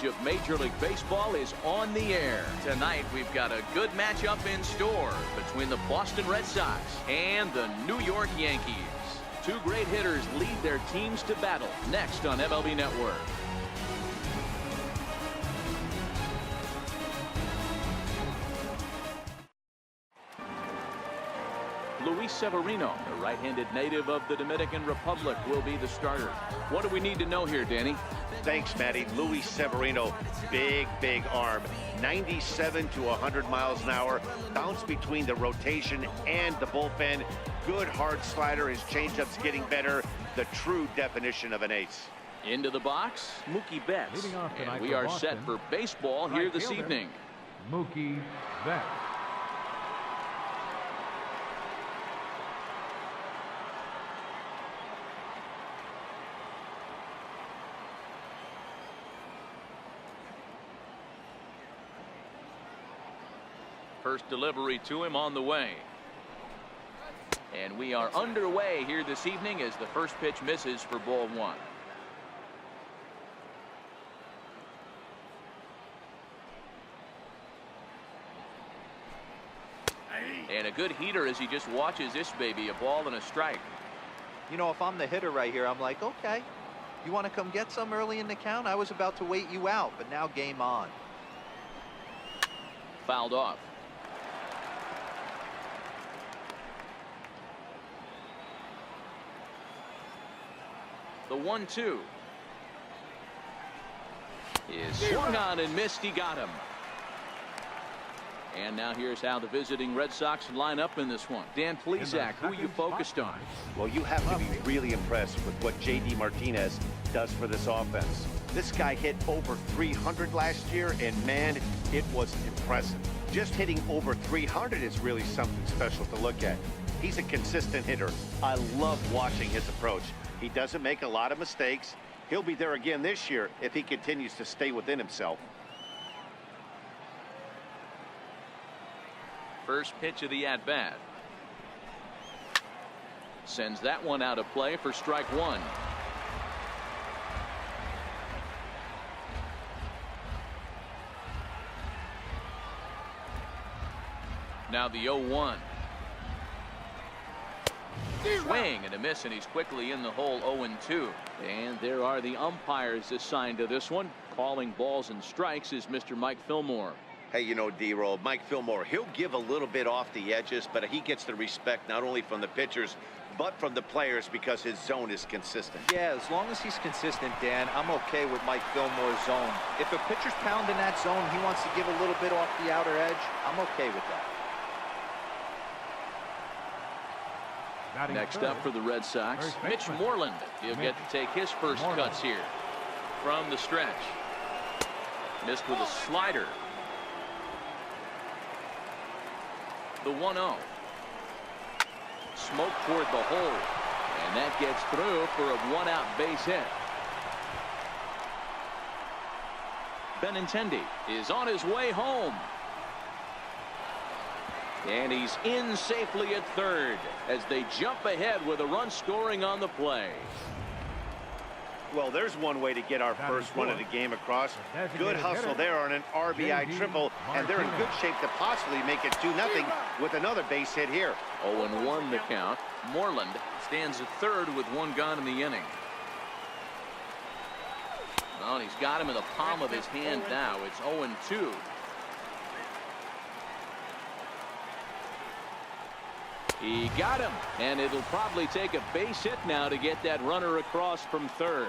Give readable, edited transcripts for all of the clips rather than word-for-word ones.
of Major League Baseball is on the air. Tonight, we've got a good matchup in store between the Boston Red Sox and the New York Yankees. Two great hitters lead their teams to battle next on MLB Network. Luis Severino, a right-handed native of the Dominican Republic, will be the starter. What do we need to know here, Danny? Thanks, Matty. Luis Severino, big arm. 97 to 100 miles an hour. Bounce between the rotation and the bullpen. Good hard slider. His changeup's getting better. The true definition of an ace. Into the box, Mookie Betts. And we are set for baseball here this evening. Mookie Betts. First delivery to him on the way. And we are underway here this evening as the first pitch misses for ball one. And a good heater as he just watches this baby, a ball and a strike. You know, if I'm the hitter right here, I'm like, okay, you want to come get some early in the count? I was about to wait you out, but now game on. Fouled off. The 1-2 is swung on and missed. He got him. And now here's how the visiting Red Sox line up in this one. Dan Plesac, who you focused on? Well, you have to be really impressed with what J.D. Martinez does for this offense. This guy hit over 300 last year, and man, it was impressive. Just hitting over 300 is really something special to look at. He's a consistent hitter. I love watching his approach. He doesn't make a lot of mistakes. He'll be there again this year if he continues to stay within himself. First pitch of the at-bat. Sends that one out of play for strike one. Now the 0-1. Swing and a miss, and he's quickly in the hole. 0-2. And there are the umpires assigned to this one. Calling balls and strikes is Mr. Mike Fillmore. Hey, you know, D-Roll, Mike Fillmore, he'll give a little bit off the edges, but he gets the respect not only from the pitchers, but from the players because his zone is consistent. Yeah, as long as he's consistent, Dan, I'm okay with Mike Fillmore's zone. If a pitcher's pounding that zone, he wants to give a little bit off the outer edge, I'm okay with that. Next up for the Red Sox, Mitch Moreland. He'll get to take his first cuts here from the stretch. Missed with a slider. The 1-0. Smoke toward the hole. And that gets through for a one-out base hit. Benintendi is on his way home. And he's in safely at third as they jump ahead with a run scoring on the play. Well, there's one way to get our first run of the game across. Good hustle there on an RBI triple, and they're in good shape to possibly make it 2-0 with another base hit here. 0-1 the count. Moreland stands at third with one gone in the inning. Well, he's got him in the palm of his hand now. It's 0-2. He got him, and it'll probably take a base hit now to get that runner across from third.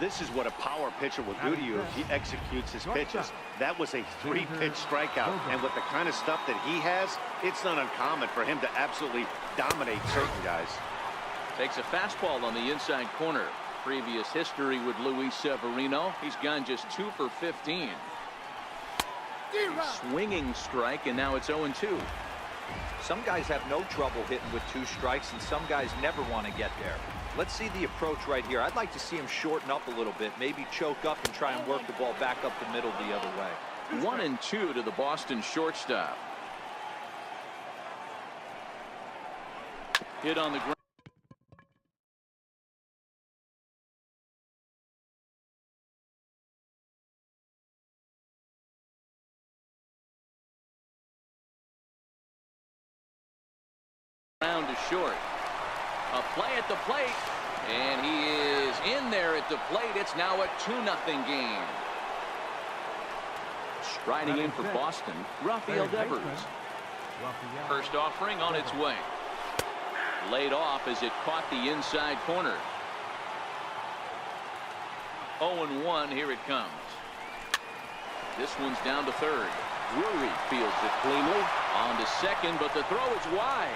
This is what a power pitcher will do to you if he executes his pitches. That was a 3-pitch strikeout, and with the kind of stuff that he has, it's not uncommon for him to absolutely dominate certain guys. Takes a fastball on the inside corner. Previous history with Luis Severino. He's gone just 2 for 15. Swinging strike, and now it's 0-2. Some guys have no trouble hitting with 2 strikes, and some guys never want to get there. Let's see the approach right here. I'd like to see him shorten up a little bit, maybe choke up and try and work the ball back up the middle the other way. 1-2 to the Boston shortstop. Hit on the ground. Round to short. A play at the plate. And he is in there at the plate. It's now a 2-0 game. Striding in for Boston, Rafael Devers. First offering on its way. Laid off as it caught the inside corner. 0-1, here it comes. This one's down to third. Drury fields it cleanly. On to second, but the throw is wide.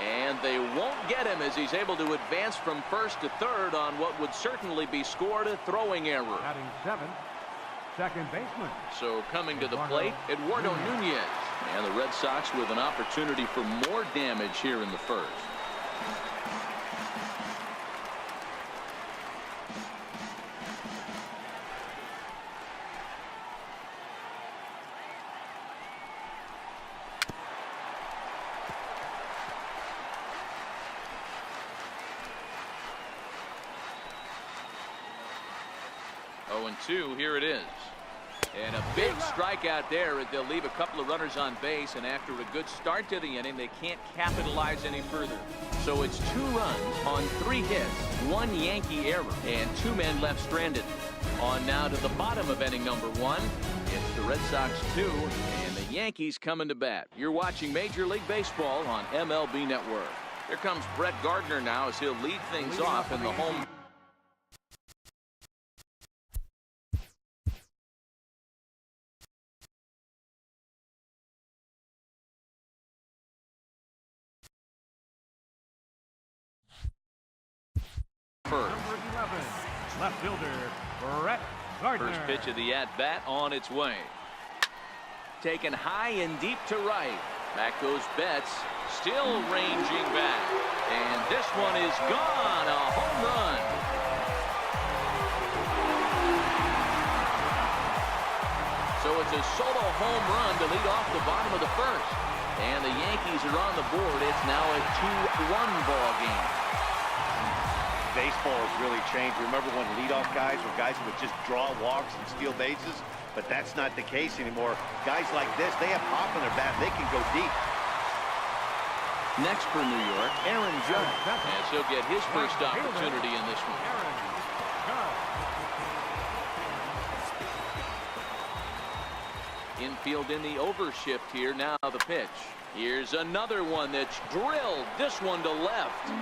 And they won't get him as he's able to advance from first to third on what would certainly be scored a throwing error. Batting seventh, second baseman. So coming to the plate, Eduardo Nunez. And the Red Sox with an opportunity for more damage here in the first. And 2, here it is. And a big strikeout there. They'll leave a couple of runners on base, and after a good start to the inning, they can't capitalize any further. So it's 2 runs on 3 hits, 1 Yankee error, and 2 men left stranded. On now to the bottom of inning number 1. It's the Red Sox 2, and the Yankees coming to bat. You're watching Major League Baseball on MLB Network. Here comes Brett Gardner now as he'll lead things off in the home. Number 11, left fielder, Brett Gardner. First pitch of the at-bat on its way. Taken high and deep to right. Back goes Betts, still ranging back. And this one is gone, a home run. So it's a solo home run to lead off the bottom of the first. And the Yankees are on the board. It's now a 2-1 ball game. Baseball has really changed. Remember when leadoff guys were guys who would just draw walks and steal bases? But that's not the case anymore. Guys like this, they have pop in their bat. They can go deep. Next for New York, Aaron Judge. As he'll get his first opportunity in this one. Infield in the overshift here. Now the pitch. Here's another one that's drilled. This one to left.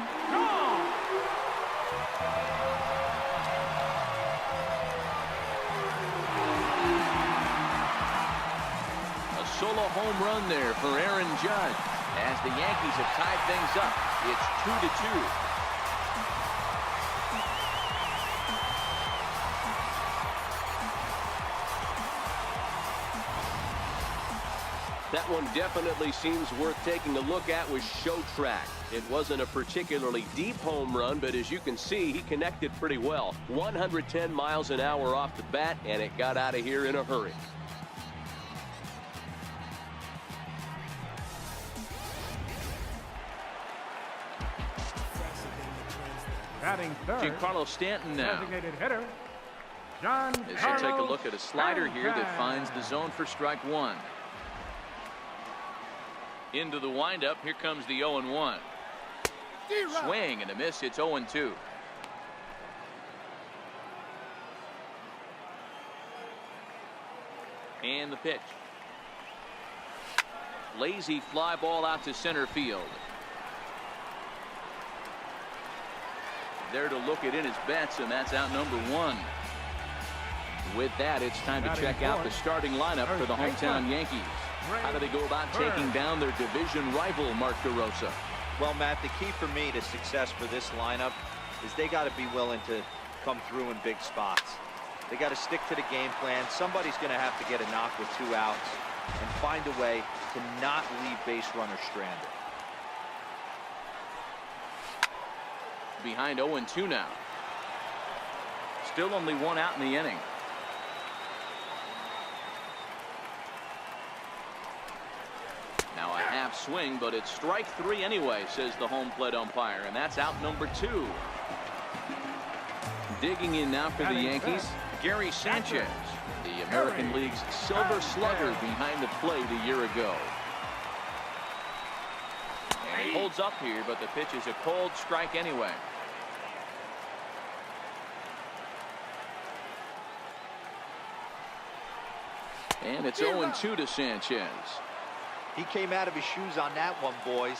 A solo home run there for Aaron Judge. As the Yankees have tied things up, it's 2-2. That one definitely seems worth taking a look at with Show Track. It wasn't a particularly deep home run, but as you can see, he connected pretty well. 110 miles an hour off the bat, and it got out of here in a hurry. Batting third, Giancarlo Stanton now. designated hitter, John. As he'll take a look at a slider here that finds the zone for strike 1. Into the windup. Here comes the 0-1. Swing and a miss. It's 0-2. And the pitch. Lazy fly ball out to center field. There to look it in his bets, and that's out number 1. With that, it's time to check out the starting lineup for the hometown Yankees. How do they go about taking down their division rival, Mark DeRosa? Well, Matt, the key for me to success for this lineup is they got to be willing to come through in big spots. They got to stick to the game plan. Somebody's going to have to get a knock with 2 outs and find a way to not leave base runners stranded. Behind 0-2 now. Still only 1 out in the inning. Now a half swing, but it's strike 3 anyway, says the home plate umpire, and that's out number 2. Digging in now for the Yankees, Gary Sanchez, the American League's silver slugger behind the plate a year ago. holds up here, but the pitch is a cold strike anyway. And it's 0-2 to Sanchez. He came out of his shoes on that one, boys.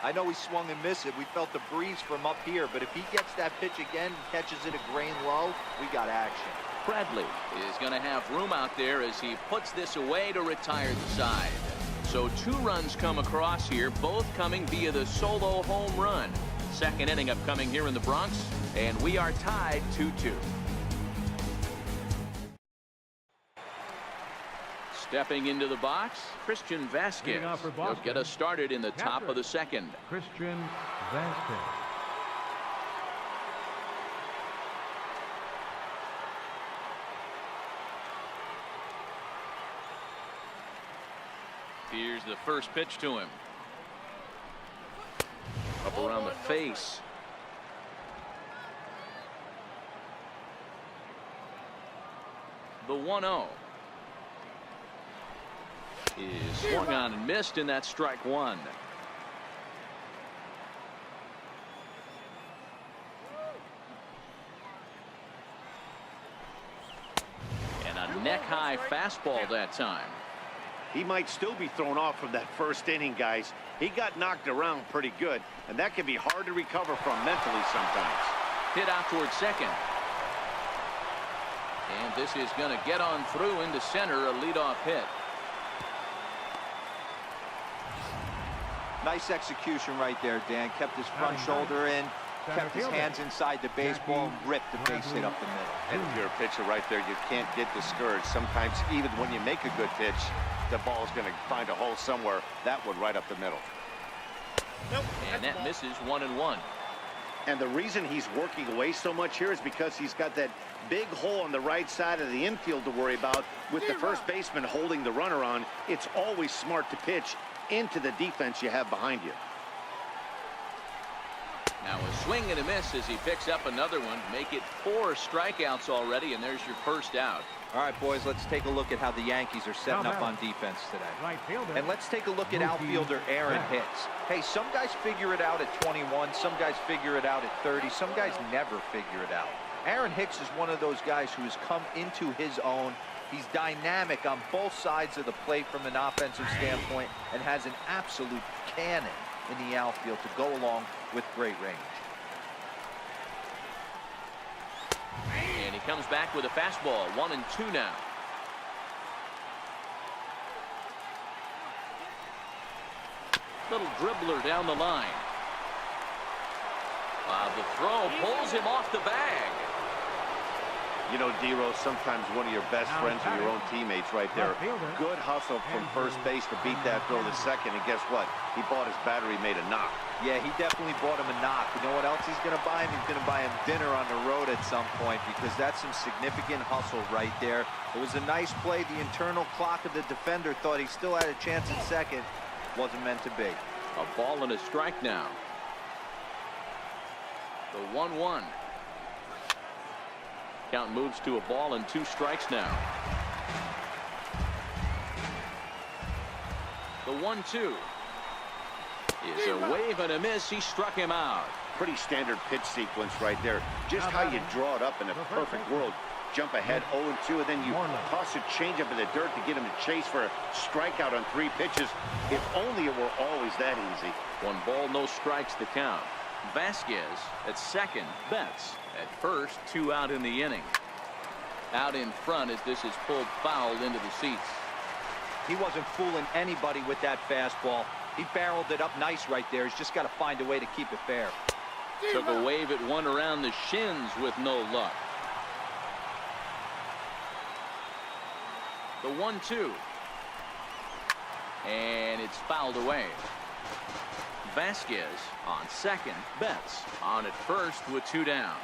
I know he swung and missed it. We felt the breeze from up here, but if he gets that pitch again and catches it a grain low, we got action. Bradley is going to have room out there as he puts this away to retire the side. So 2 runs come across here, both coming via the solo home run. Second inning upcoming here in the Bronx, and we are tied 2-2. Stepping into the box, Christian Vasquez. He'll get us started in the top of the second. Christian Vasquez. Here's the first pitch to him. Up around the face. The 1-0. Is swung on and missed, and that's strike 1. And a neck-high fastball that time. He might still be thrown off from that first inning, guys. He got knocked around pretty good, and that can be hard to recover from mentally sometimes. Hit out towards second. And this is going to get on through into center, a leadoff hit. Nice execution right there, Dan. Kept his front shoulder in, kept his hands inside the baseball, and ripped the base hit up the middle. And if you're a pitcher right there, you can't get discouraged. Sometimes even when you make a good pitch, the ball is going to find a hole somewhere. That one right up the middle. And that misses 1-1. And the reason he's working away so much here is because he's got that big hole on the right side of the infield to worry about. With the first baseman holding the runner on, it's always smart to pitch into the defense you have behind you. Now a swing and a miss as he picks up another one. Make it 4 strikeouts already, and there's your first out. All right, boys, let's take a look at how the Yankees are setting up on defense today. Right fielder. And let's take a look at outfielder Aaron Hicks. Hey, some guys figure it out at 21. Some guys figure it out at 30. Some guys never figure it out. Aaron Hicks is one of those guys who has come into his own. He's dynamic on both sides of the plate from an offensive standpoint and has an absolute cannon in the outfield to go along with great range. And he comes back with a fastball. 1-2 now. Little dribbler down the line. The throw pulls him off the bag. You know, D-Rose, sometimes one of your best friends are your own teammates right there. Good hustle from first base to beat that throw to second, and guess what? He bought his battery made a knock. Yeah, he definitely bought him a knock. You know what else he's going to buy him? He's going to buy him dinner on the road at some point, because that's some significant hustle right there. It was a nice play. The internal clock of the defender thought he still had a chance at second. Wasn't meant to be. A ball and a strike now. The 1-1. Count moves to a ball and 2 strikes now. The 1-2 is a wave and a miss. He struck him out. Pretty standard pitch sequence right there. Just how you draw it up in a perfect world. Jump ahead 0-2, and then you toss a changeup in the dirt to get him to chase for a strikeout on 3 pitches. If only it were always that easy. 1 ball, no strikes to count. Vasquez at second, Betts at first, 2 out in the inning. Out in front as this is pulled foul into the seats. He wasn't fooling anybody with that fastball. He barreled it up nice right there. He's just got to find a way to keep it fair. Took a wave at one around the shins with no luck. The 1-2. And it's fouled away. Vasquez on second, Betts on at first with 2 down.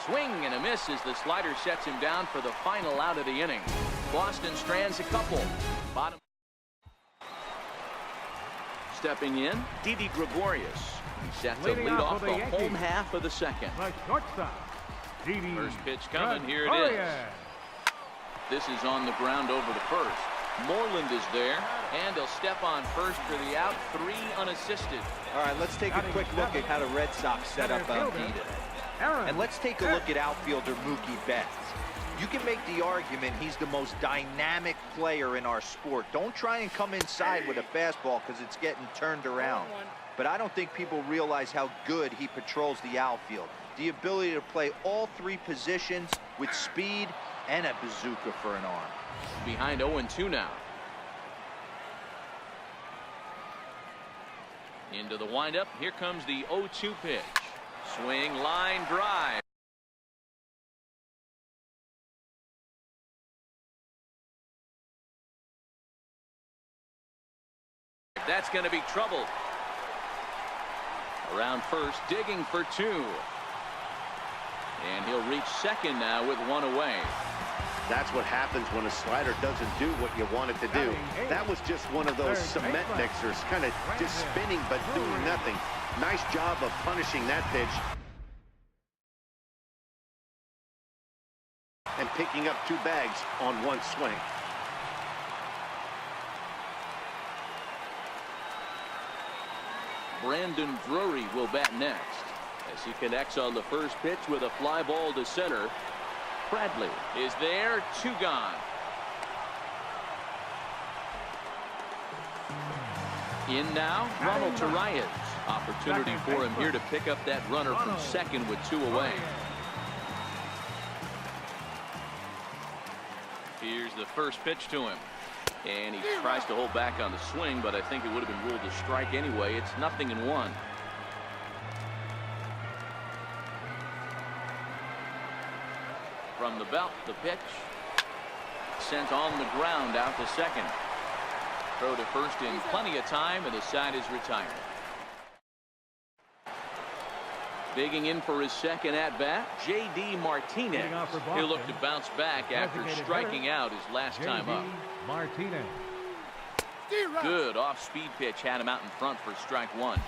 Swing and a miss as the slider sets him down for the final out of the inning. Boston strands a couple. Bottom. Stepping in, Didi Gregorius. He's set to lead off the home half of the second. The shortstop, Didi. First pitch coming. Here it is. This is on the ground over to first. Moreland is there. And he'll step on first for the out. 3 unassisted. All right, let's take a quick look at how the Red Sox set up MLB today. And let's take a look at outfielder Mookie Betts. You can make the argument he's the most dynamic player in our sport. Don't try and come inside with a fastball because it's getting turned around. But I don't think people realize how good he patrols the outfield. The ability to play all 3 positions with speed and a bazooka for an arm. Behind 0-2 now. Into the windup. Here comes the 0-2 pitch. Swing, line, drive. That's going to be trouble. Around first, digging for 2. And he'll reach second now with 1 away. That's what happens when a slider doesn't do what you want it to do. That was just one of those cement mixers, kind of just spinning but doing nothing. Nice job of punishing that pitch and picking up 2 bags on 1 swing. Brandon Drury will bat next as he connects on the first pitch with a fly ball to center. Bradley is there. 2 gone. In now, Ronald Torreyes. Opportunity for him here to pick up that runner from second with 2 away. Here's the first pitch to him. And he tries to hold back on the swing, but I think it would have been ruled a strike anyway. It's 0-1. From the belt, the pitch. Sent on the ground out to second. Throw to first in plenty of time, and the side is retired. Digging in for his second at-bat, J.D. Martinez. He'll look to bounce back after striking out his last time up. Martinez. Good off-speed pitch had him out in front for strike 1.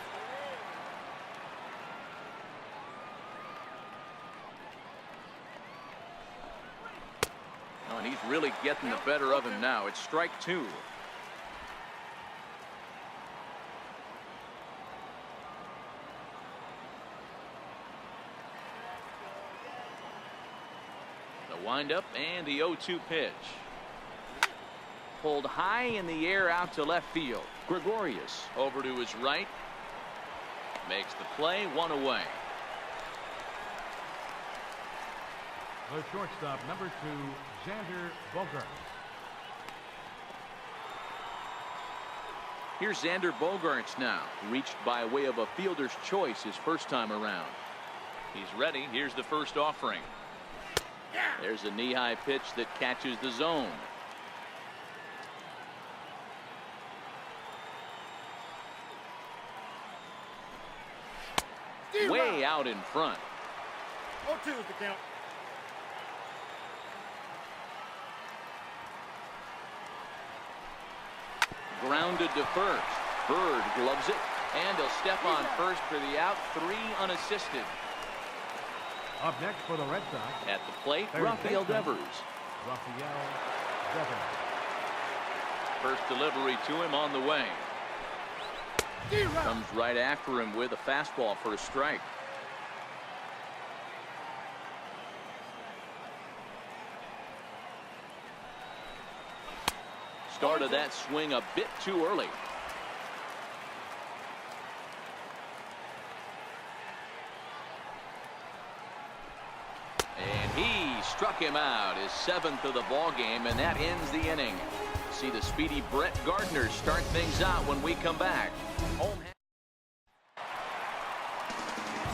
Oh, and he's really getting the better of him now. It's strike 2. The windup and the 0-2 pitch. Pulled high in the air out to left field. Gregorius over to his right. Makes the play. 1 away. The shortstop, number 2, Xander Bogaerts. Here's Xander Bogaerts now. Reached by way of a fielder's choice his first time around. He's ready. Here's the first offering. There's a knee-high pitch that catches the zone. Way out in front. 0-2 is the count. Grounded to first. Bird gloves it, and he'll step on first for the out. 3 unassisted. Up next for the Red Sox. At the plate, Third Rafael baseman, Devers. Rafael Devers. First delivery to him on the way. Comes right after him with a fastball for a strike. Started that swing a bit too early. And he struck him out, his 7th of the ball game, and that ends the inning. See the speedy Brett Gardner start things out when we come back. Home.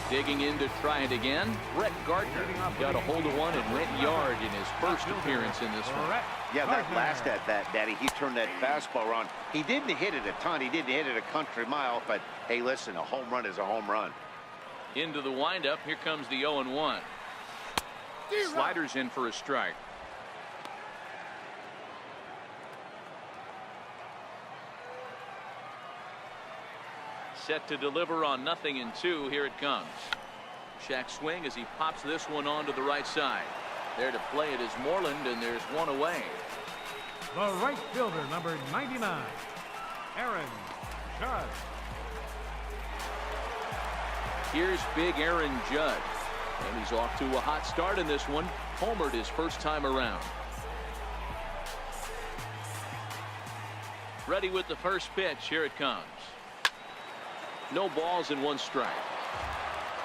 Digging in to try it again. Brett Gardner got a hold of one and went yard in his first appearance in this one. Yeah, that last at-bat, Daddy, he turned that fastball around. He didn't hit it a ton. He didn't hit it a country mile. But, hey, listen, a home run is a home run. Into the windup. Here comes the 0-1. Sliders in for a strike. Set to deliver on 0-2. Here it comes. Check swing as he pops this one onto the right side. There to play it is Moreland, and there's 1 away. The right fielder, number 99, Aaron Judge. Here's big Aaron Judge. And he's off to a hot start in this one. Homered his first time around. Ready with the first pitch. Here it comes. No balls and 1 strike.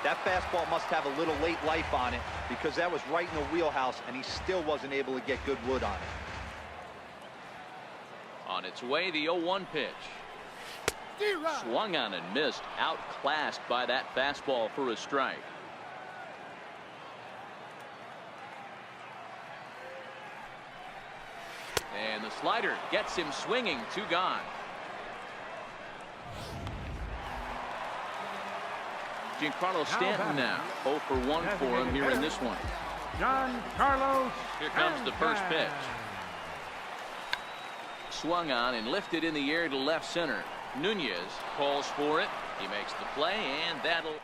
That fastball must have a little late life on it because that was right in the wheelhouse and he still wasn't able to get good wood on it. On its way, the 0-1 pitch. Swung on and missed. Outclassed by that fastball for a strike. And the slider gets him swinging. 2 gone. Giancarlo Stanton now 0 for 1 for him here in this one. Giancarlo. Here comes the first pitch. Swung on and lifted in the air to left center. Nunez calls for it. He makes the play, and that'll.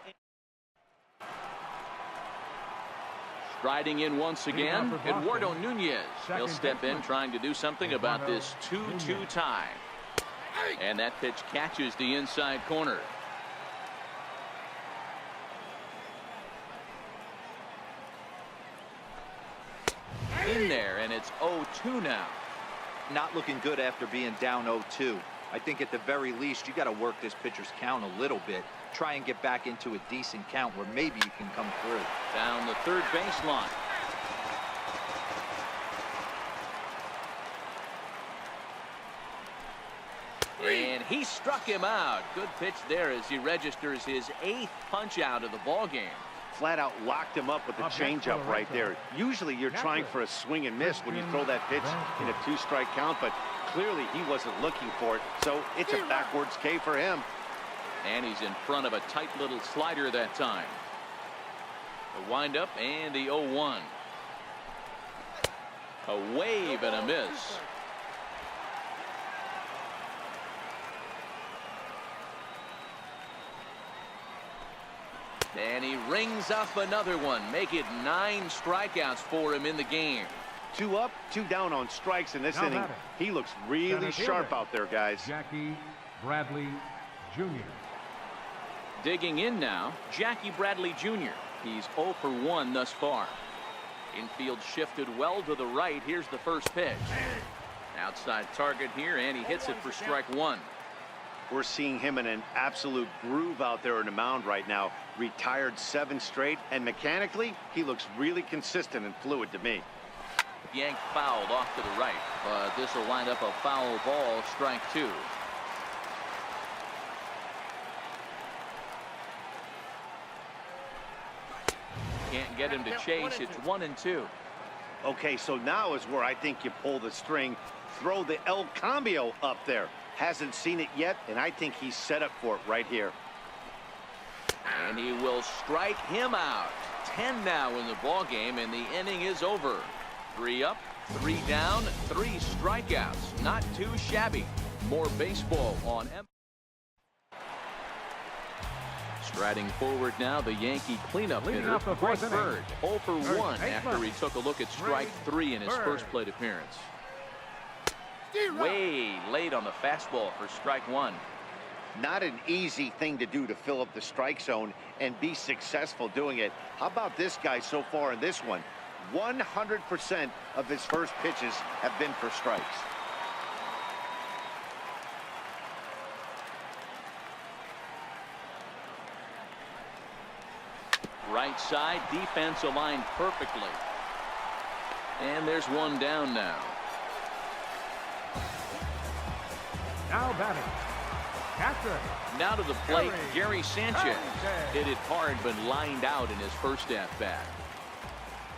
Striding in once again, Eduardo Nunez. He'll step in trying to do something about this 2-2 tie. And that pitch catches the inside corner. In there, and it's 0-2 now. Not looking good after being down 0-2. I think at the very least you got to work this pitcher's count a little bit. Try and get back into a decent count where maybe you can come through. Down the third baseline. And he struck him out. Good pitch there as he registers his 8th punch out of the ball game. Flat out locked him up with the changeup right there. Usually you're trying for a swing and miss when you throw that pitch in a 2-strike count, but clearly he wasn't looking for it, so it's a backwards K for him. And he's in front of a tight little slider that time. The windup and the 0-1. A wave and a miss. And he rings up another one. Make it 9 strikeouts for him in the game. 2 up, 2 down on strikes in this inning. He looks really sharp out there, guys. Jackie Bradley Jr. Digging in now, Jackie Bradley Jr. He's 0 for 1 thus far. Infield shifted well to the right. Here's the first pitch. Outside target here, and he hits it for strike 1. We're seeing him in an absolute groove out there in the mound right now. Retired 7 straight, and mechanically, he looks really consistent and fluid to me. Yanked fouled off to the right, but this will wind up a foul ball, strike 2. Can't get him to chase. It's 1-2. Okay, so now is where I think you pull the string. Throw the El Cambio up there. Hasn't seen it yet, and I think he's set up for it right here. And he will strike him out. 10 now in the ball game, and the inning is over. 3 up, 3 down, 3 strikeouts. Not too shabby. More baseball on MLB. Striding forward now, the Yankee cleanup hitter, Greg Bird, 0 for 1 after he took a look at strike 3 in his first plate appearance. Way late on the fastball for strike 1. Not an easy thing to do to fill up the strike zone and be successful doing it. How about this guy so far in this one? 100% of his first pitches have been for strikes. Right side, defense aligned perfectly. And there's one down now. Now batting, catcher. Now to the plate, Gary Sanchez. Hit it hard, but lined out in his first at-bat.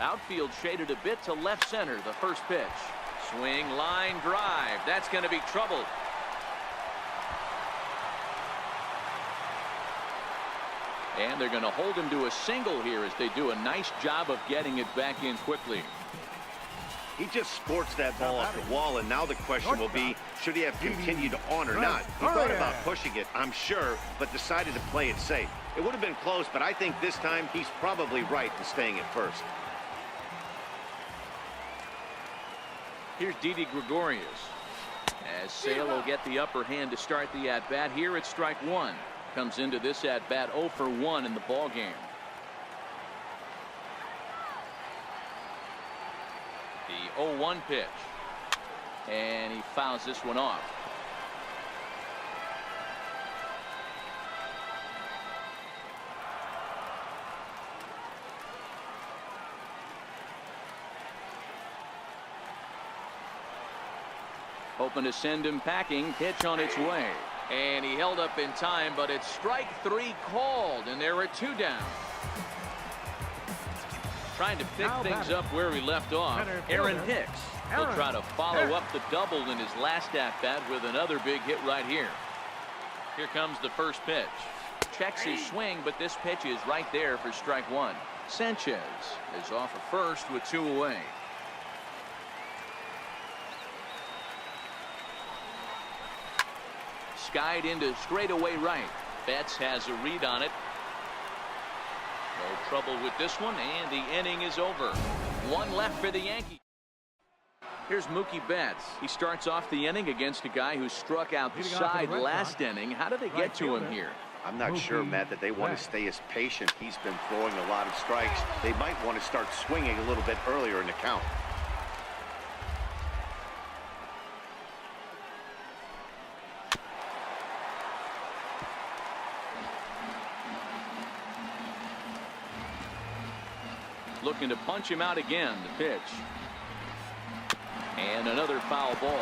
Outfield shaded a bit to left center, the first pitch. Swing, line, drive. That's going to be trouble. And they're going to hold him to a single here as they do a nice job of getting it back in quickly. He just sports that ball off the wall, and now the question will be, should he have continued on or not? He thought about pushing it, I'm sure, but decided to play it safe. It would have been close, but I think this time he's probably right in staying at first. Here's Didi Gregorius. As Sale will get the upper hand to start the at-bat here at strike one. Comes into this at-bat 0 for 1 in the ball game. The 0-1 pitch. And he fouls this one off. Hoping to send him packing. Pitch on its way. And he held up in time, but it's strike 3 called, and there are 2 down. Trying to pick things up where he left off. Aaron Hicks. He'll try to follow up the double in his last at-bat with another big hit right here. Here comes the first pitch. Checks his swing, but this pitch is right there for strike 1. Sanchez is off of first with 2 away. Skied into straightaway right. Betts has a read on it. No trouble with this one, and the inning is over. 1 left for the Yankees. Here's Mookie Betts. He starts off the inning against a guy who struck out the side last inning. How did they get to him here? I'm not sure, Matt, that they want to stay as patient. He's been throwing a lot of strikes. They might want to start swinging a little bit earlier in the count. Looking to punch him out again. The pitch. And another foul ball.